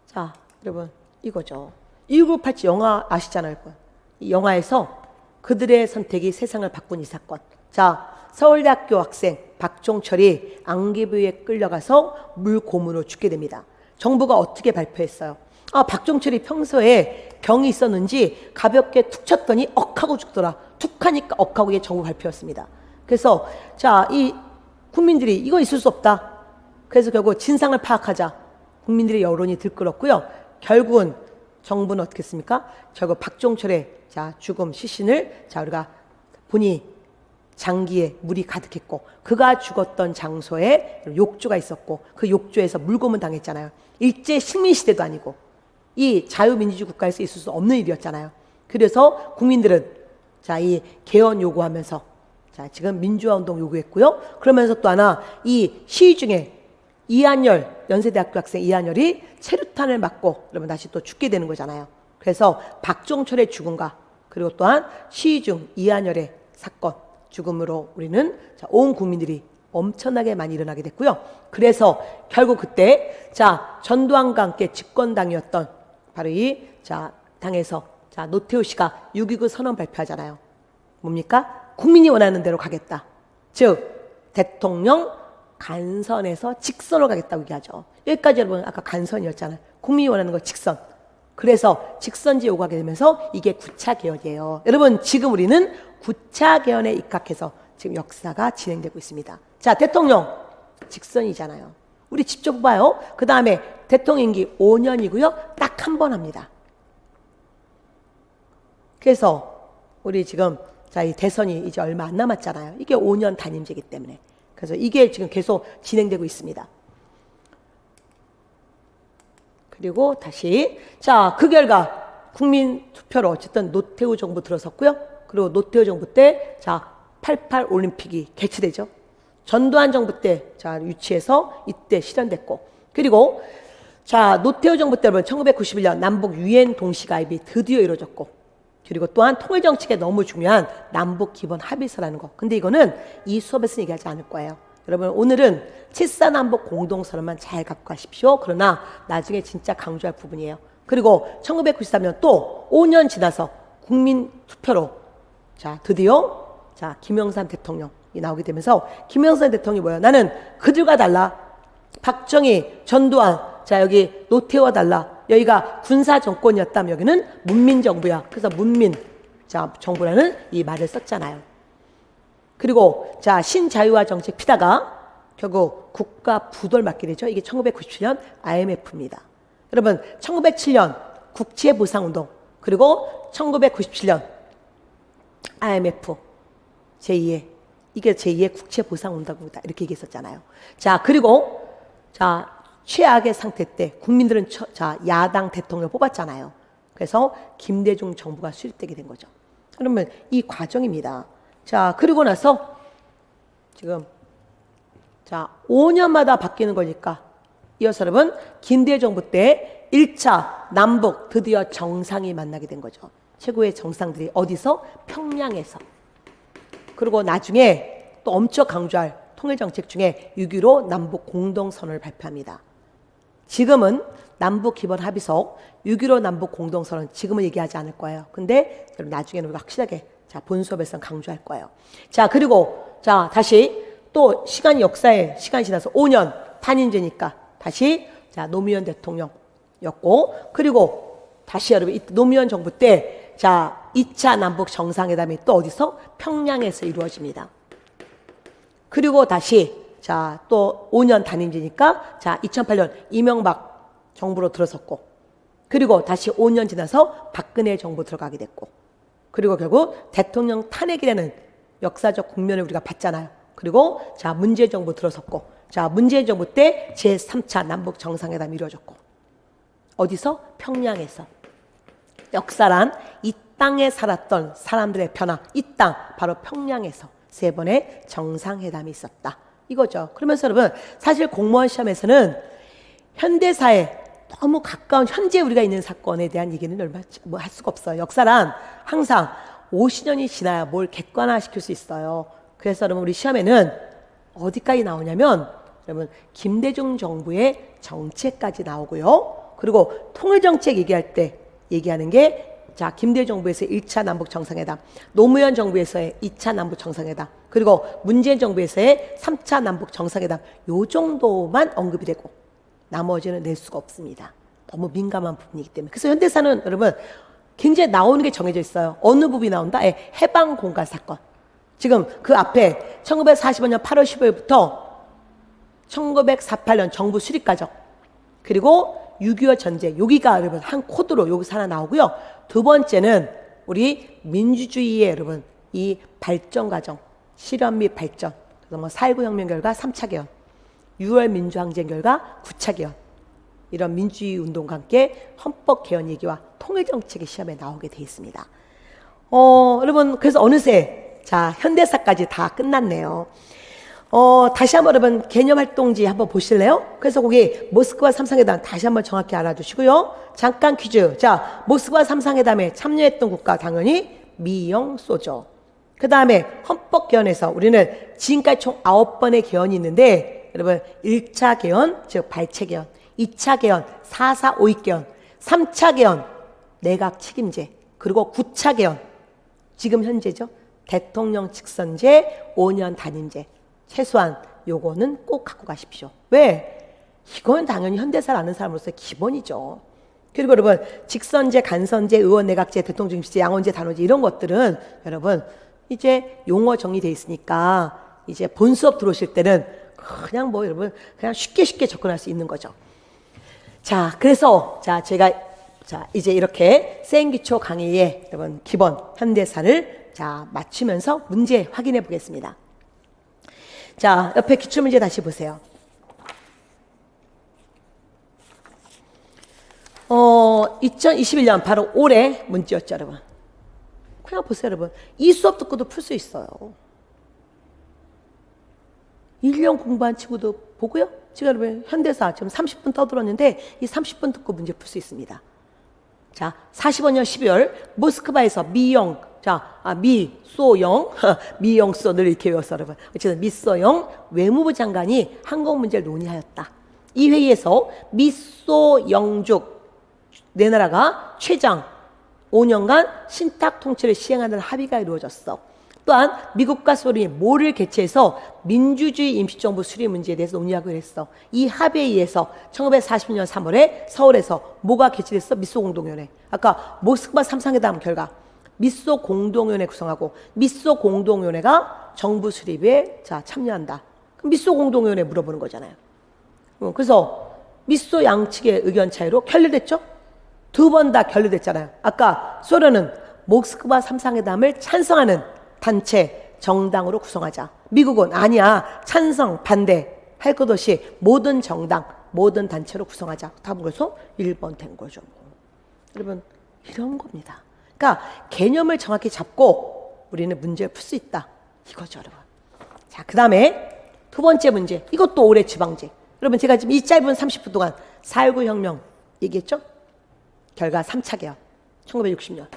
자, 여러분 이거죠. 1987 영화 아시잖아요. 이 영화에서 그들의 선택이 세상을 바꾼 이 사건. 자, 서울대학교 학생 박종철이 안기부에 끌려가서 물고문으로 죽게 됩니다. 정부가 어떻게 발표했어요? 박종철이 평소에 병이 있었는지 가볍게 툭 쳤더니 억하고 죽더라. 툭 하니까 억하고 이게 정부 발표였습니다. 그래서 자, 이 국민들이 이거 있을 수 없다. 그래서 결국 진상을 파악하자. 국민들의 여론이 들끓었고요. 결국은 정부는 어떻게 했습니까? 결국 박종철의 자, 죽음 시신을 자, 우리가 보니 장기에 물이 가득했고 그가 죽었던 장소에 욕조가 있었고 그 욕조에서 물고문 당했잖아요. 일제 식민시대도 아니고 이 자유민주주의 국가에서 있을 수 없는 일이었잖아요. 그래서 국민들은 자, 이 개헌 요구하면서 자, 지금 민주화운동 요구했고요. 그러면서 또 하나 이 시위 중에 이한열, 연세대학교 학생 이한열이 체류탄을 맞고 그러면 다시 또 죽게 되는 거잖아요. 그래서 박종철의 죽음과 그리고 또한 시위 중 이한열의 사건, 죽음으로 우리는 자, 온 국민들이 엄청나게 많이 일어나게 됐고요. 그래서 결국 그때 자, 전두환과 함께 집권당이었던 바로 이 자, 당에서 자, 노태우 씨가 6.29 선언 발표하잖아요. 뭡니까? 국민이 원하는 대로 가겠다. 즉 대통령 간선에서 직선으로 가겠다고 얘기하죠. 여기까지 여러분 아까 간선이었잖아요. 국민이 원하는 거 직선. 그래서 직선제 요구하게 되면서 이게 9차 개헌이에요. 여러분 지금 우리는 9차 개헌에 입각해서 지금 역사가 진행되고 있습니다. 자, 대통령 직선이잖아요. 우리 직접 봐요. 그 다음에 대통령 임기 5년이고요. 딱 한 번 합니다. 그래서 우리 지금 자, 이 대선이 이제 얼마 안 남았잖아요. 이게 5년 단임제이기 때문에. 그래서 이게 지금 계속 진행되고 있습니다. 그리고 다시 자, 그 결과 국민 투표로 어쨌든 노태우 정부 들어섰고요. 그리고 노태우 정부 때 자, 88 올림픽이 개최되죠. 전두환 정부 때 자, 유치해서 이때 실현됐고, 그리고 자, 노태우 정부 때 1991년 남북 유엔 동시가입이 드디어 이루어졌고, 그리고 또한 통일 정책에 너무 중요한 남북 기본 합의서라는 거. 근데 이거는 이 수업에서 얘기하지 않을 거예요. 여러분 오늘은 7.4 남북 공동선언만 잘 갖고 가십시오. 그러나 나중에 진짜 강조할 부분이에요. 그리고 1993년 또 5년 지나서 국민 투표로 자, 드디어 자, 김영삼 대통령이 나오게 되면서 김영삼 대통령이 뭐야? 나는 그들과 달라. 박정희, 전두환, 자, 여기 노태우와 달라. 여기가 군사 정권이었다면 여기는 문민 정부야. 그래서 문민 자 정부라는 이 말을 썼잖아요. 그리고 자 신자유화 정책 피다가 결국 국가 부도를 맞게 되죠. 이게 1997년 IMF입니다. 여러분 1907년 국채보상운동 그리고 1997년 IMF 제2의 이게 제2의 국채보상운동이다 이렇게 얘기했었잖아요. 자 그리고 자 최악의 상태 때 국민들은 자 야당 대통령을 뽑았잖아요. 그래서 김대중 정부가 수립되게 된 거죠. 그러면 이 과정입니다. 자 그리고 나서 지금 자 5년마다 바뀌는 거니까 이어서 여러분 김대중 정부 때 1차 남북 드디어 정상이 만나게 된 거죠. 최고의 정상들이 어디서? 평양에서. 그리고 나중에 또 엄청 강조할 통일정책 중에 6.15 남북 공동선언을 발표합니다. 지금은 남북 기본 합의서 6.15 남북 공동선언 지금은 얘기하지 않을 거예요. 근데 나중에는 우리가 확실하게 자 본수업에서 강조할 거예요. 자 그리고 자 다시 또 역사에 시간이 지나서 5년 탄인제니까 다시 자 노무현 대통령이었고 그리고 다시 여러분 노무현 정부 때 자 2차 남북 정상회담이 또 어디서? 평양에서 이루어집니다. 그리고 다시 자 또 5년 단임제니까 자 2008년 이명박 정부로 들어섰고 그리고 다시 5년 지나서 박근혜 정부 들어가게 됐고 그리고 결국 대통령 탄핵이라는 역사적 국면을 우리가 봤잖아요. 그리고 자 문재인 정부 들어섰고 자 문재인 정부 때 제3차 남북 정상회담이 이루어졌고 어디서? 평양에서. 역사란 이 땅에 살았던 사람들의 변화 이 땅 바로 평양에서 3번의 정상회담이 있었다 이거죠. 그러면서 여러분 사실 공무원 시험에서는 현대사에 너무 가까운 현재 우리가 있는 사건에 대한 얘기는 얼마 뭐 할 수가 없어요. 역사란 항상 50년이 지나야 뭘 객관화시킬 수 있어요. 그래서 여러분 우리 시험에는 어디까지 나오냐면 여러분 김대중 정부의 정책까지 나오고요. 그리고 통일정책 얘기할 때 얘기하는 게 자 김대중 정부에서의 1차 남북 정상회담, 노무현 정부에서의 2차 남북 정상회담, 그리고 문재인 정부에서의 3차 남북 정상회담 요 정도만 언급이 되고 나머지는 낼 수가 없습니다. 너무 민감한 부분이기 때문에. 그래서 현대사는 여러분 굉장히 나오는 게 정해져 있어요. 어느 부분이 나온다? 해방 공갈 사건. 지금 그 앞에 1945년 8월 15일부터 1948년 정부 수립 과정 그리고 6.25 전쟁 여기가 여러분 한 코드로 여기서 하나 나오고요. 두 번째는 우리 민주주의의 여러분 이 발전 과정 실현 및 발전 그래서 뭐 4.19 혁명 결과 3차 개헌 6월 민주항쟁 결과 9차 개헌 이런 민주주의 운동과 함께 헌법 개헌 얘기와 통일정책의 시험에 나오게 돼 있습니다. 여러분 그래서 어느새 자 현대사까지 다 끝났네요. 다시 한번 여러분 개념활동지 한번 보실래요? 그래서 거기 모스크바 3상회담 다시 한번 정확히 알아두시고요. 잠깐 퀴즈. 자, 모스크바 3상회담에 참여했던 국가 당연히 미영소죠. 그 다음에 헌법개헌에서 우리는 지금까지 총 9번의 개헌이 있는데 여러분 1차 개헌, 즉 발췌개헌, 2차 개헌, 4.4 5.2 개헌, 3차 개헌, 내각 책임제, 그리고 9차 개헌, 지금 현재죠. 대통령 직선제, 5년 단임제. 최소한 요거는 꼭 갖고 가십시오. 왜? 이건 당연히 현대사를 아는 사람으로서 기본이죠. 그리고 여러분 직선제, 간선제, 의원 내각제, 대통령 중심제, 양원제, 단원제 이런 것들은 여러분 이제 용어 정리되어 있으니까 이제 본 수업 들어오실 때는 그냥 뭐 여러분 그냥 쉽게 접근할 수 있는 거죠. 자, 그래서 자 제가 자 이제 이렇게 생기초 강의의 여러분 기본 현대사를 자 맞추면서 문제 확인해 보겠습니다. 자, 옆에 기출문제 다시 보세요. 2021년 바로 올해 문제였죠, 여러분. 그냥 보세요, 여러분. 이 수업 듣고도 풀 수 있어요. 1년 공부한 친구도 보고요. 지금 여러분 현대사 지금 30분 떠들었는데 이 30분 듣고 문제 풀 수 있습니다. 자, 45년 12월 모스크바에서 미영소 늘 이렇게 외웠어 여러분. 어쨌든 미소영 외무부 장관이 한국 문제를 논의하였다. 이 회의에서 미소영족 네 나라가 최장 5년간 신탁 통치를 시행하는 합의가 이루어졌어. 또한 미국과 소련이 뭐를 개최해서 민주주의 임시정부 수립 문제에 대해서 논의하기로 했어. 이 합의에 의해서 1940년 3월에 서울에서 뭐가 개최됐어? 미소 공동위원회. 아까 모스크바 3상회담 결과 미소 공동위원회 구성하고 미소 공동위원회가 정부 수립에 참여한다. 그럼 미소 공동위원회 물어보는 거잖아요. 그래서 미소 양측의 의견 차이로 결렬됐죠? 두 번 다 결렬됐잖아요. 아까 소련은 모스크바 3상회담을 찬성하는 단체, 정당으로 구성하자. 미국은 아니야. 찬성, 반대 할 것 없이 모든 정당, 모든 단체로 구성하자. 다 그래서 1번 된 거죠. 여러분 이런 겁니다. 그러니까 개념을 정확히 잡고 우리는 문제를 풀 수 있다. 이거죠, 여러분. 자, 그 다음에 두 번째 문제. 이것도 올해 지방제. 여러분 제가 지금 이 짧은 30분 동안 4.19 혁명 얘기했죠? 결과 3차 개헌 1960년.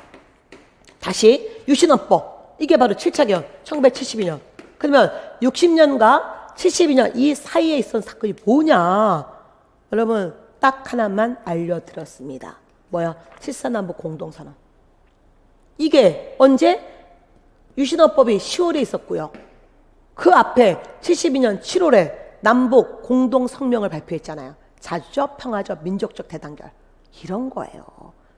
다시 유신헌법. 이게 바로 7차 개헌 1972년. 그러면 60년과 72년 이 사이에 있었던 사건이 뭐냐? 여러분 딱 하나만 알려드렸습니다. 뭐야? 7.4남북 공동선언. 이게 언제? 유신헌법이 10월에 있었고요. 그 앞에 72년 7월에 남북 공동성명을 발표했잖아요. 자주적, 평화적, 민족적 대단결. 이런 거예요.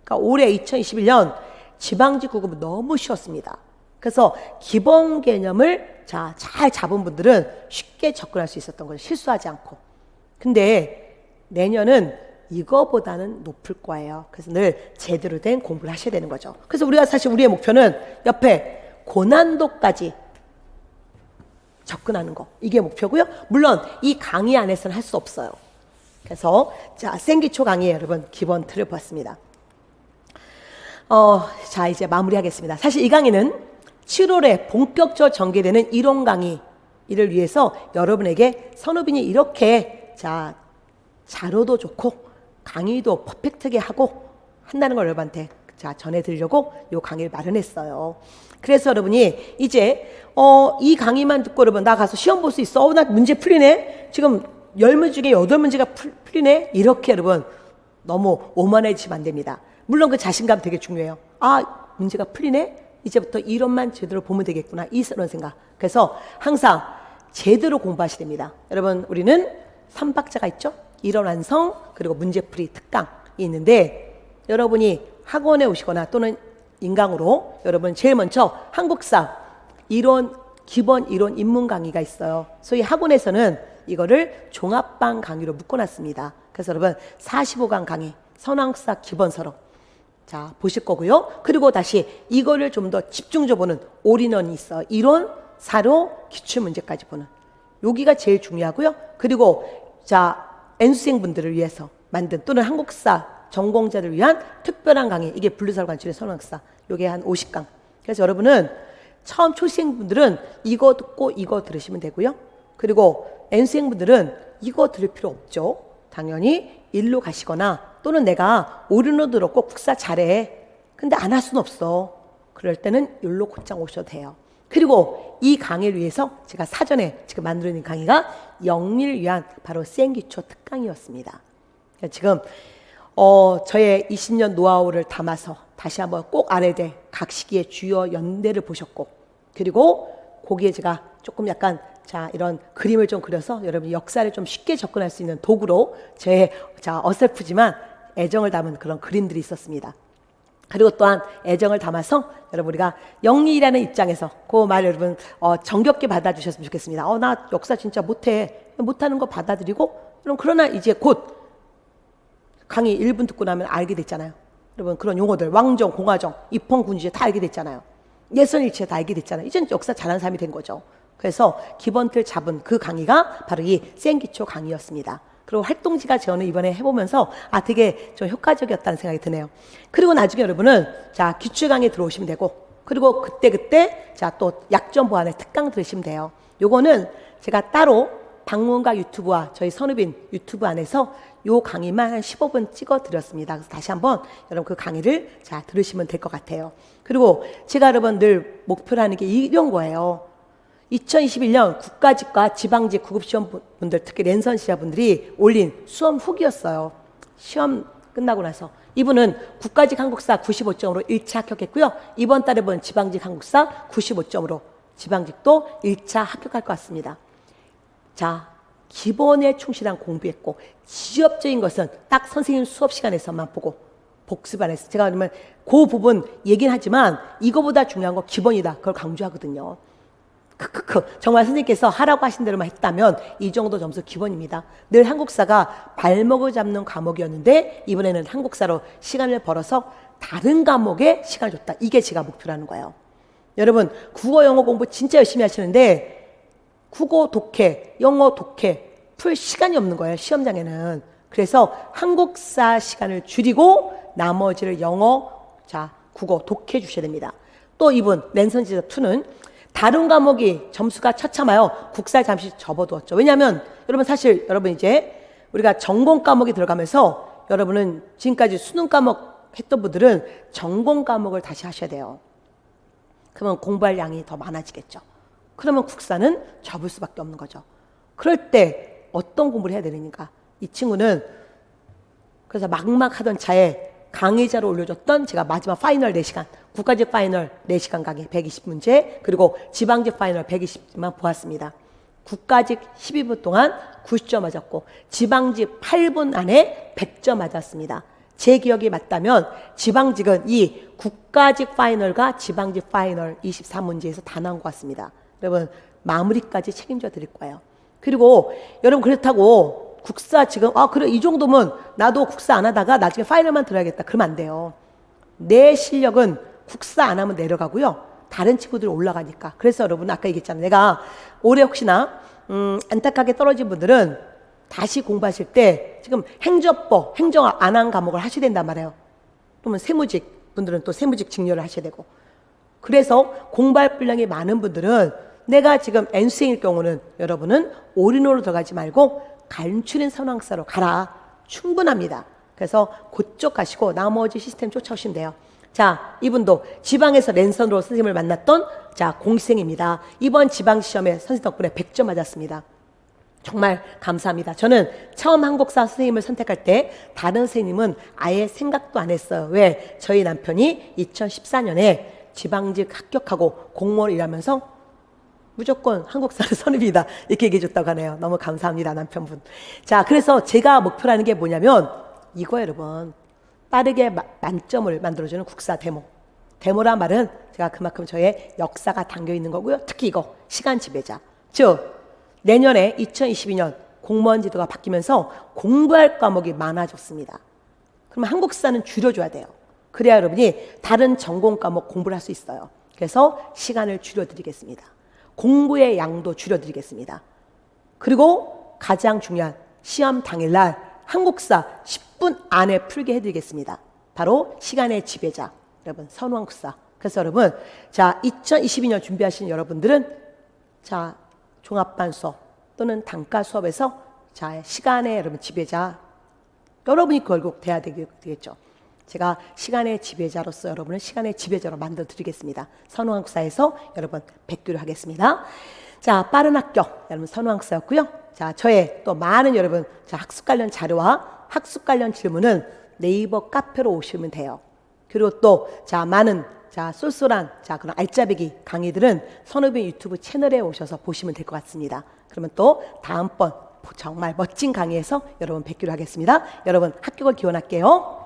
그러니까 올해 2021년 지방지 구급은 너무 쉬웠습니다. 그래서 기본 개념을 잘 잡은 분들은 쉽게 접근할 수 있었던 거죠. 실수하지 않고. 근데 내년은 이거보다는 높을 거예요. 그래서 늘 제대로 된 공부를 하셔야 되는 거죠. 그래서 우리가 사실 우리의 목표는 옆에 고난도까지 접근하는 거. 이게 목표고요. 물론 이 강의 안에서는 할 수 없어요. 그래서 생기초 강의 여러분 기본 틀을 봤습니다. 자 이제 마무리하겠습니다. 사실 이 강의는 7월에 본격적으로 전개되는 이론 강의를 위해서 여러분에게 선우빈이 이렇게 자료도 좋고 강의도 퍼펙트하게 하고 한다는 걸 여러분한테 전해드리려고 이 강의를 마련했어요. 그래서 여러분이 이제 이 강의만 듣고 여러분 나 가서 시험 볼 수 있어? 나 문제 풀리네? 지금 10문제 중에 8문제가 풀리네? 이렇게 여러분 너무 오만해지면 안 됩니다. 물론 그 자신감 되게 중요해요. 아 문제가 풀리네? 이제부터 이론만 제대로 보면 되겠구나. 이런 생각. 그래서 항상 제대로 공부하셔야 됩니다. 여러분 우리는 3박자가 있죠? 이론 완성 그리고 문제풀이 특강이 있는데 여러분이 학원에 오시거나 또는 인강으로 여러분 제일 먼저 한국사 이론 기본 이론 입문 강의가 있어요. 소위 학원에서는 이거를 종합반 강의로 묶어놨습니다. 그래서 여러분 45강 강의 선왕사 기본서로 보실 거고요. 그리고 다시 이거를 좀 더 집중적으로 보는 올인원이 있어요. 이론, 사료, 기출문제까지 보는 여기가 제일 중요하고요. 그리고 N수생분들을 위해서 만든 또는 한국사 전공자를 위한 특별한 강의 이게 분류설관출의 선왕사 요게 한 50강. 그래서 여러분은 처음 초시생분들은 이거 듣고 이거 들으시면 되고요. 그리고 N수생분들은 이거 들을 필요 없죠. 당연히 일로 가시거나 또는 내가 올인원 들었고 국사 잘해. 근데 안 할 수는 없어. 그럴 때는 일로 곧장 오셔도 돼요. 그리고 이 강의를 위해서 제가 사전에 지금 만들어낸 강의가 영리를 위한 바로 생기초 특강이었습니다. 지금 저의 20년 노하우를 담아서 다시 한번 꼭 알아야 될 각 시기의 주요 연대를 보셨고 그리고 거기에 제가 조금 약간 이런 그림을 좀 그려서 여러분 역사를 좀 쉽게 접근할 수 있는 도구로 제 어설프지만 애정을 담은 그런 그림들이 있었습니다. 그리고 또한 애정을 담아서 여러분 우리가 영리라는 입장에서 그 말 여러분 정겹게 받아주셨으면 좋겠습니다. 나 역사 진짜 못하는 거 받아들이고 그러나 이제 곧 강의 1분 듣고 나면 알게 됐잖아요. 여러분 그런 용어들 왕정, 공화정, 입헌, 군주제 다 알게 됐잖아요. 예선일체 다 알게 됐잖아요. 이제는 역사 잘하는 사람이 된 거죠. 그래서 기본틀 잡은 그 강의가 바로 이 생기초 강의였습니다. 그리고 활동지가 저는 이번에 해보면서 되게 좀 효과적이었다는 생각이 드네요. 그리고 나중에 여러분은 기출 강의 들어오시면 되고 그리고 그때 또 약점 보완의 특강 들으시면 돼요. 요거는 제가 따로 방문가 유튜브와 저희 선우빈 유튜브 안에서 요 강의만 한 15분 찍어 드렸습니다. 그래서 다시 한번 여러분 그 강의를 들으시면 될 것 같아요. 그리고 제가 여러분 늘 목표로 하는 게 이런 거예요. 2021년 국가직과 지방직 구급시험분들 특히 랜선 시험분들이 올린 수험 후기였어요. 시험 끝나고 나서 이분은 국가직 한국사 95점으로 1차 합격했고요. 이번 달에 본 지방직 한국사 95점으로 지방직도 1차 합격할 것 같습니다. 자, 기본에 충실한 공부했고 지엽적인 것은 딱 선생님 수업 시간에서만 보고 복습 안 했어요. 제가 그러면 그 부분 얘기는 하지만 이거보다 중요한 건 기본이다. 그걸 강조하거든요. 정말 선생님께서 하라고 하신 대로만 했다면 이 정도 점수 기본입니다. 늘 한국사가 발목을 잡는 과목이었는데 이번에는 한국사로 시간을 벌어서 다른 과목에 시간을 줬다. 이게 제가 목표라는 거예요. 여러분 국어 영어 공부 진짜 열심히 하시는데 국어 독해, 영어 독해 풀 시간이 없는 거예요. 시험장에는. 그래서 한국사 시간을 줄이고 나머지를 영어, 자, 국어 독해 주셔야 됩니다. 또 이분 랜선 지자 2는 다른 과목이 점수가 처참해요. 국사 잠시 접어두었죠. 왜냐하면 여러분 사실 여러분 이제 우리가 전공 과목이 들어가면서 여러분은 지금까지 수능 과목 했던 분들은 전공 과목을 다시 하셔야 돼요. 그러면 공부할 양이 더 많아지겠죠. 그러면 국사는 접을 수밖에 없는 거죠. 그럴 때 어떤 공부를 해야 되니까 이 친구는 그래서 막막하던 차에 강의자로 올려줬던 제가 마지막 파이널 4시간, 국가직 파이널 4시간 강의 120문제, 그리고 지방직 파이널 120만 보았습니다. 국가직 12분 동안 90점 맞았고 지방직 8분 안에 100점 맞았습니다. 제 기억이 맞다면 지방직은 이 국가직 파이널과 지방직 파이널 24문제에서 다 나온 것 같습니다. 여러분 마무리까지 책임져 드릴 거예요. 그리고 여러분 그렇다고 국사 지금 그래 이 정도면 나도 국사 안 하다가 나중에 파이널만 들어야겠다 그러면 안 돼요. 내 실력은 국사 안 하면 내려가고요. 다른 친구들이 올라가니까. 그래서 여러분 아까 얘기했잖아요. 내가 올해 혹시나 안타깝게 떨어진 분들은 다시 공부하실 때 지금 행정법, 행정 안 한 과목을 하셔야 된단 말이에요. 그러면 세무직 분들은 또 세무직 직렬을 하셔야 되고. 그래서 공부할 분량이 많은 분들은 내가 지금 N수생일 경우는 여러분은 올인원으로 들어가지 말고 간추린 선왕사로 가라. 충분합니다. 그래서 그쪽 가시고 나머지 시스템 쫓아오시면 돼요. 자, 이분도 지방에서 랜선으로 선생님을 만났던 자 공시생입니다. 이번 지방시험에 선생님 덕분에 100점 맞았습니다. 정말 감사합니다. 저는 처음 한국사 선생님을 선택할 때 다른 선생님은 아예 생각도 안 했어요. 왜? 저희 남편이 2014년에 지방직 합격하고 공무원 일하면서 무조건 한국사를 선입니다. 이렇게 얘기해 줬다고 하네요. 너무 감사합니다, 남편분. 자, 그래서 제가 목표라는 게 뭐냐면 이거 여러분 빠르게 만점을 만들어주는 국사 데모. 데모란 말은 제가 그만큼 저의 역사가 담겨 있는 거고요. 특히 이거 시간 지배자. 즉 내년에 2022년 공무원 제도가 바뀌면서 공부할 과목이 많아졌습니다. 그러면 한국사는 줄여줘야 돼요. 그래야 여러분이 다른 전공 과목 공부를 할 수 있어요. 그래서 시간을 줄여드리겠습니다. 공부의 양도 줄여드리겠습니다. 그리고 가장 중요한 시험 당일날 한국사 10분 안에 풀게 해드리겠습니다. 바로 시간의 지배자 여러분 선왕국사. 그래서 여러분 자 2022년 준비하시는 여러분들은 자 종합반 수업 또는 단과 수업에서 자 시간의 여러분 지배자 여러분이 결국 돼야 되겠죠. 제가 시간의 지배자로서 여러분을 시간의 지배자로 만들어 드리겠습니다. 선호한국사에서 여러분 뵙기로 하겠습니다. 자, 빠른 합격 여러분 선호한국사였고요. 자, 저의 또 많은 여러분 자 학습 관련 자료와 학습 관련 질문은 네이버 카페로 오시면 돼요. 그리고 또 자 많은 자 쏠쏠한 자 그런 알짜배기 강의들은 선우빈 유튜브 채널에 오셔서 보시면 될 것 같습니다. 그러면 또 다음번 정말 멋진 강의에서 여러분 뵙기로 하겠습니다. 여러분 합격을 기원할게요.